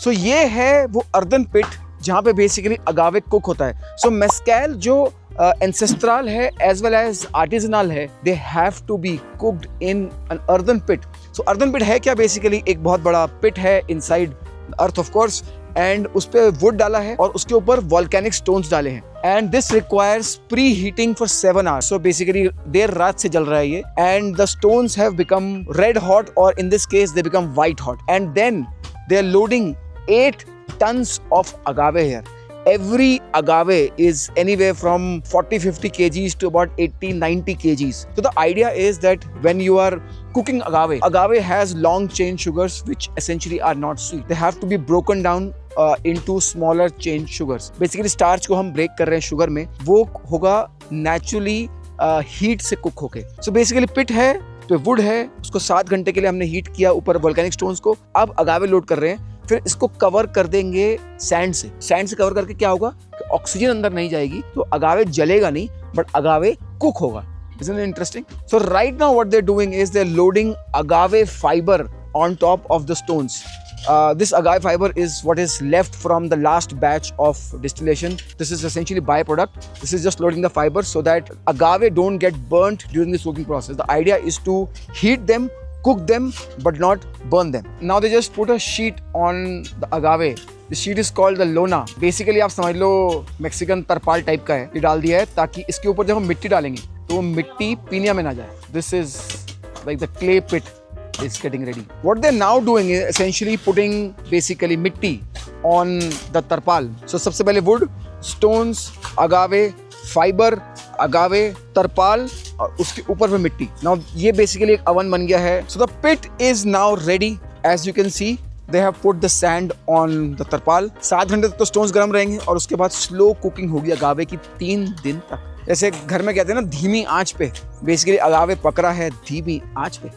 सो ये है वो अर्दन पिट जहाँ पे बेसिकली अगावे कुक होता है। सो मेस्कैल जो एंसेस्ट्रल है एज वेल एज आर्टिजनल है, they have to be cooked in an earthen pit. So earthen pit है क्या? बेसिकली एक बहुत बड़ा पिट है inside earth of course, and उस पे वुड डाला है और उसके ऊपर वॉल्केनिक स्टोन्स डाले हैं, and this requires pre heating for 7 hours. So basically देर रात से जल रहा है ये, and the stones have become red hot, और in this case they become white hot, and then they are loading 8 tons of agave here. Every agave is anywhere from 40-50 kgs to about 80-90 kgs. So the idea is that when you are cooking agave has long chain sugars which essentially are not sweet. They have to be broken down into smaller chain sugars. Basically starch को हम break कर रहे हैं sugar में, वो होगा naturally heat से cook होके. So basically pit है तो wood है, उसको 7 घंटे के लिए हमने heat किया ऊपर volcanic stones को, अब agave load कर रहे हैं, फिर इसको कवर कर देंगे सैंड से कवर करके क्या होगा कि ऑक्सीजन अंदर नहीं जाएगी, तो अगावे जलेगा नहीं बट अगावे कुक होगा। Isn't it interesting? So right now what they're doing is they're loading agave fiber on top of the stones. This agave fiber is what is left from the last batch of distillation. This is essentially byproduct. This is just loading the fiber so that agave don't get burnt during this cooking process. The idea is to heat them, cook them but not burn them. Now they just put a sheet on the agave. The sheet is called the lona. Basically आप समझ लो Mexican तरपाल type का है, ये डाल दिया है ताकि इसके ऊपर जब हम मिट्टी डालेंगे तो वो मिट्टी पीनिया में ना जाए. This is like the clay pit is getting ready. What they're now doing is essentially putting basically मिट्टी on the तरपाल. So सबसे पहले wood, stones, agave, fiber, अगावे, तरपाल और उसके ऊपर में मिट्टी. नाउ ये बेसिकली एक अवन बन गया है. So the pit is now ready. As you can see they have put the sand on the तरपाल. 7 घंटे तक तो स्टोन्स गर्म रहेंगे और उसके बाद स्लो कुकिंग होगी अगावे की 3 दिन तक. जैसे घर में कहते हैं ना धीमी आंच पे, बेसिकली अगावे पक रहा है धीमी आंच पे.